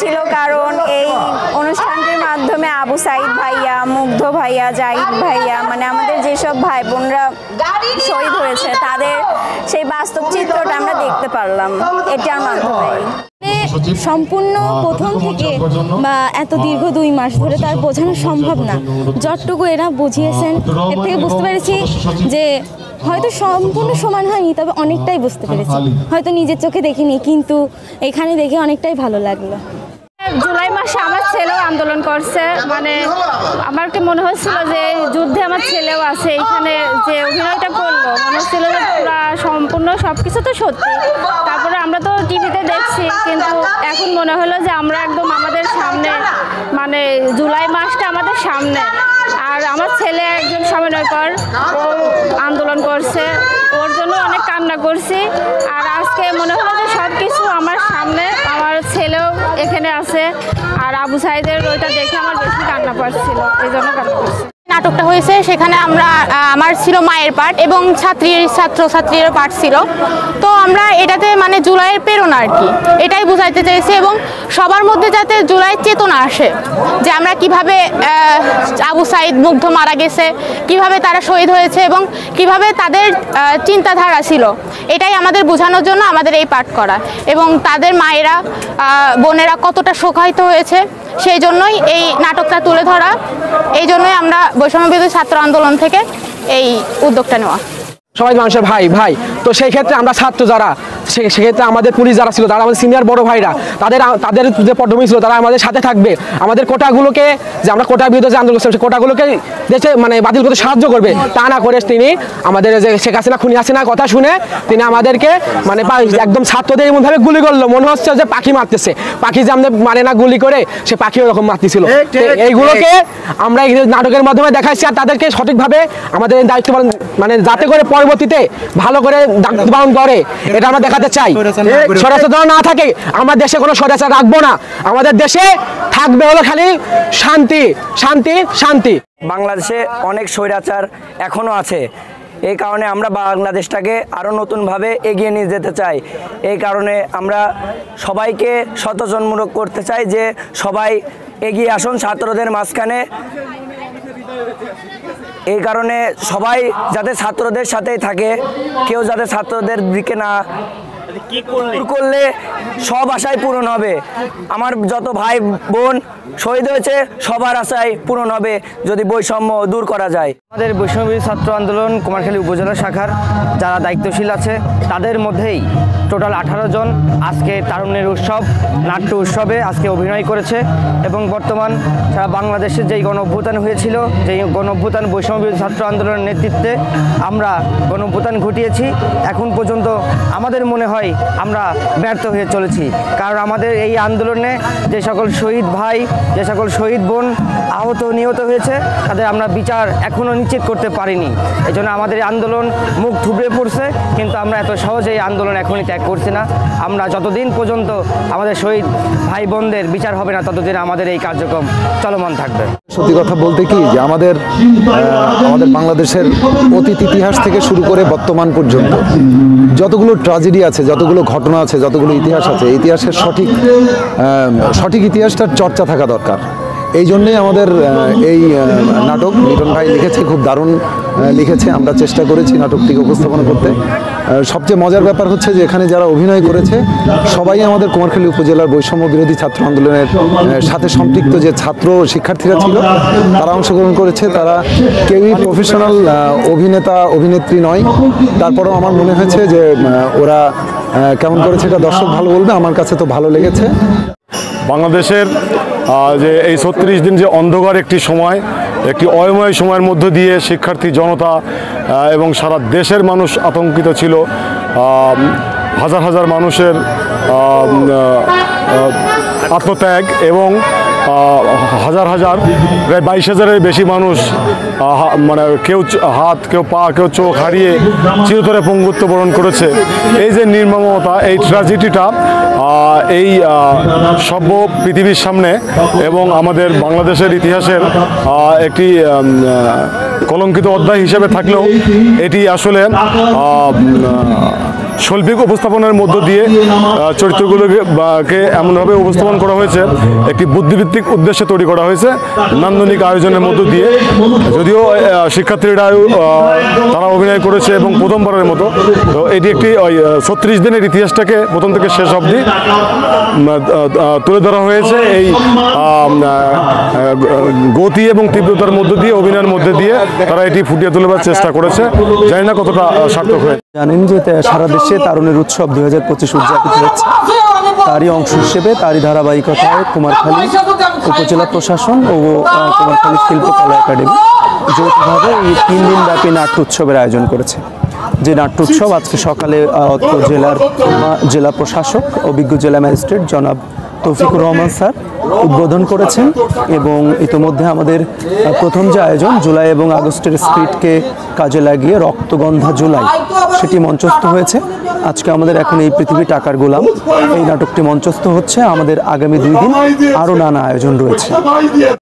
ছিল, কারণ এই অনুষ্ঠানটির মাধ্যমে আবু সাইদ ভাইয়া, মুগ্ধ ভাইয়া, জাহিদ ভাইয়া, মানে আমাদের যেসব ভাই বোনরা শহীদ হয়েছে তাদের সেই বাস্তব চিত্রটা আমরা দেখতে পারলাম এটার মাধ্যমে। সম্পূর্ণ প্রথম থেকে বা এত দীর্ঘ 2 মাস ধরে তার বোঝানো সম্ভব না। যতটুকু এরা বুঝিয়েছেন এর থেকে বুঝতে পেরেছি যে হয়তো সম্পূর্ণ সমান হয়নি, তবে অনেকটাই বুঝতে পেরেছি। হয়তো নিজের চোখে দেখিনি, কিন্তু এখানে দেখে অনেকটাই ভালো লাগলো। জুলাই মাসে আমার ছেলেও আন্দোলন করছে, মানে আমাকে মনে হচ্ছিল যে যুদ্ধে আমার ছেলেও আছে। এখানে যে অভিনয়টা করলো মনে হচ্ছিল যে পুরা সম্পূর্ণ সব কিছু তো সত্যি। তারপরে আমরা তো টিভিতে দেখছি, কিন্তু এখন মনে হলো যে আমরা একদম আমাদের সামনে, মানে জুলাই মাসটা আমাদের সামনে। আর আমার ছেলে একজন সমন্বয়কর, ও আন্দোলন করছে, ওর জন্য অনেক কান্না করছি। আর আজকে মনে হলো যে সব কিছু আমার সামনে, আমার ছেলেও এখানে আছে। আর আবু সাইদের ওইটা দেখে আমার বেশি কান্না পাচ্ছিল, এই জন্য কান্না করছি। নাটকটা হয়েছে সেখানে আমার ছিল মায়ের পার্ট এবং ছাত্রছাত্রীর পার্ট ছিল। তো আমরা এটাতে মানে জুলাইয়ের প্রেরণা আর কি এটাই বুঝাইতে চাইছি, এবং সবার মধ্যে যাতে জুলাইয়ের চেতনা আসে যে আমরা কিভাবে আবু সাইদ, মুগ্ধ মারা গেছে, কিভাবে তারা শহীদ হয়েছে এবং কিভাবে তাদের চিন্তাধারা ছিল, এটাই আমাদের বোঝানোর জন্য আমাদের এই পাঠ করা। এবং তাদের মায়েরা, বোনেরা কতটা শোকাহত হয়েছে সেই জন্যই এই নাটকটা তুলে ধরা। এই জন্যই আমরা বৈষম্যবিরোধী ছাত্র আন্দোলন থেকে এই উদ্যোগটা নেওয়া। সবাই মানুষের ভাই ভাই। তো সেই ক্ষেত্রে আমরা ছাত্র যারা, সেক্ষেত্রে আমাদের পুলিশ যারা ছিল, তারা আমাদের সিনিয়র বড় ভাইরা, তাদের যে পটভূমি ছিল তারা আমাদের সাথে থাকবে। আমাদের কোটাগুলোকে, যে আমরা কোটার বিরুদ্ধে যে আন্দোলন করছিলাম সেই কোটাগুলোকে দেশে মানে বাতিল করতে সাহায্য করবে, তা না করে তিনি আমাদের যে শেখ হাসিনা, খুনি হাসিনার কথা শুনে তিনি আমাদেরকে মানে একদম ছাত্রদের এমনভাবে গুলি করলো, মনে হচ্ছে যে পাখি মারতেছে। পাখি যে আমাদের মানে না গুলি করে, সে পাখি ওরকম মারতেছিল। এইগুলোকে আমরা এই নাটকের মাধ্যমে দেখাইছি, আর তাদেরকে সঠিকভাবে আমাদের দায়িত্ব পালন, মানে যাতে করে পরবর্তীতে ভালো করে দায়িত্ব পালন করে, এটা আমরা দেখাতে চাই। স্বৈরাচার না থাকে, আমরা দেশে কোনো স্বৈরাচার রাখবো না। আমাদের দেশে থাকবে হলো খালি শান্তি, শান্তি, শান্তি। বাংলাদেশে অনেক স্বৈরাচার এখনো আছে, এই কারণে আমরা বাংলাদেশটাকে আরও নতুনভাবে এগিয়ে নিয়ে যেতে চাই। এই কারণে আমরা সবাইকে সচেতনমূলক করতে চাই যে সবাই এগিয়ে আসুন ছাত্রদের মাঝখানে। এই কারণে সবাই যাতে ছাত্রদের সাথেই থাকে, কেউ যাতে ছাত্রদের দিকে না করলে সব আশাই পূরণ হবে। আমার যত ভাই বোন শহীদ হয়েছে সবার আশাই পূরণ হবে যদি বৈষম্য দূর করা যায়। আমাদের বৈষম্যবিরোধী ছাত্র আন্দোলন কুমারখালী উপজেলা শাখার যারা দায়িত্বশীল আছে তাদের মধ্যেই টোটাল 18 জন আজকে তারুণ্যের উৎসব নাট্য উৎসবে আজকে অভিনয় করেছে। এবং বর্তমান সারা বাংলাদেশে যেই গণ অভ্যুত্থান হয়েছিল, যেই গণ অভ্যুত্থান বৈষম্যবিরোধী ছাত্র আন্দোলনের নেতৃত্বে আমরা গণ অভ্যুত্থান ঘটিয়েছি, এখন পর্যন্ত আমাদের মনে হয় আমরা ব্যর্থ হয়ে চলেছি। কারণ আমাদের এই আন্দোলনে যে সকল শহীদ ভাই, যে সকল শহীদ বোন আহত নিহত হয়েছে, তাদের আমরা বিচার এখনও নিশ্চিত করতে পারিনি। এই জন্য আমাদের আন্দোলন মুখ থুবড়ে পড়ছে, কিন্তু আমরা এত সহজে এই আন্দোলন এখনই ত্যাগ করছি না। আমরা যতদিন পর্যন্ত আমাদের শহীদ ভাই বোনদের বিচার হবে না, ততদিন আমাদের এই কার্যক্রম চলমান থাকবে। সত্যি কথা বলতে কি যে আমাদের বাংলাদেশের অতীত ইতিহাস থেকে শুরু করে বর্তমান পর্যন্ত যতগুলো ট্র্যাজেডি আছে, যতগুলো ঘটনা আছে, যতগুলো ইতিহাস আছে, ইতিহাসের সঠিক ইতিহাসটার চর্চা থাকা দরকার। এই জন্যেই আমাদের এই নাটক লিটন ভাই লিখেছে, খুব দারুণ লিখেছে। আমরা চেষ্টা করেছি নাটকটিকে উপস্থাপন করতে। সবচেয়ে মজার ব্যাপার হচ্ছে যে এখানে যারা অভিনয় করেছে সবাই আমাদের কুমারখালী উপজেলার বৈষম্য বিরোধী ছাত্র আন্দোলনের সাথে সম্পৃক্ত যে ছাত্র শিক্ষার্থীরা ছিল তারা অংশগ্রহণ করেছে। তারা কেউই প্রফেশনাল অভিনেতা অভিনেত্রী নয়, তারপরেও আমার মনে হয়েছে যে ওরা কেমন করেছে এটা দর্শক ভালো বলবে। আমার কাছে তো ভালো লেগেছে। বাংলাদেশের যে এই 36 দিন যে অন্ধকার একটি সময়, একটি অয়ময় সময়ের মধ্য দিয়ে শিক্ষার্থী জনতা এবং সারা দেশের মানুষ আতঙ্কিত ছিল। হাজার হাজার মানুষের আত্মত্যাগ এবং হাজার হাজার প্রায় 22,000-এর বেশি মানুষ মানে কেউ হাত, কেউ পা, কেউ চোখ হারিয়ে চিরতরে পঙ্গুত্ব বরণ করেছে। এই যে নির্মমতা, এই ট্র্যাজেডিটা এই সভ্য পৃথিবীর সামনে এবং আমাদের বাংলাদেশের ইতিহাসের একটি কলঙ্কিত অধ্যায় হিসেবে থাকলেও এটি আসলে শৈল্পিক উপস্থাপনের মধ্য দিয়ে চরিত্রগুলোকে এমনভাবে উপস্থাপন করা হয়েছে, একটি বুদ্ধিভিত্তিক উদ্দেশ্যে তৈরি করা হয়েছে নান্দনিক আয়োজনের মধ্য দিয়ে। যদিও শিক্ষার্থীরা তারা অভিনয় করেছে এবং প্রথমবারের মতো, তো এটি একটি 36 দিনের ইতিহাসটাকে প্রথম থেকে শেষ অবধি তুলে ধরা হয়েছে এই গতি এবং তীব্রতার মধ্য দিয়ে, অভিনয়ের মধ্যে দিয়ে তারা এটি ফুটিয়ে তোলবার চেষ্টা করেছে। জানি না কতটা সার্থক হয়েছে। জানেন যে সারা দেশে তারুণের উৎসব 2025 উদযাপিত হচ্ছে, তারই অংশ হিসেবে তারই ধারাবাহিকতায় কুমারখালী উপজেলা প্রশাসন ও কুমারখালী শিল্পকলা একাডেমি যৌথভাবে এই 3 দিন ব্যাপী নাট্য উৎসবের আয়োজন করেছে। যে নাট্য উৎসব আজকে সকালে অত্র জেলা প্রশাসক অভিজ্ঞ জেলা ম্যাজিস্ট্রেট জনাব তৌফিকুর রহমান স্যার উদ্বোধন করেছেন এবং ইতিমধ্যে আমাদের প্রথম যে আয়োজন জুলাই এবং আগস্টের স্পিরিটকে কাজে লাগিয়ে রক্তগন্ধা জুলাই সেটি মঞ্চস্থ হয়েছে। আজকে আমাদের এখন এই পৃথিবী টাকার গোলাম এই নাটকটি মঞ্চস্থ হচ্ছে। আমাদের আগামী 2 দিন আরও নানা আয়োজন রয়েছে।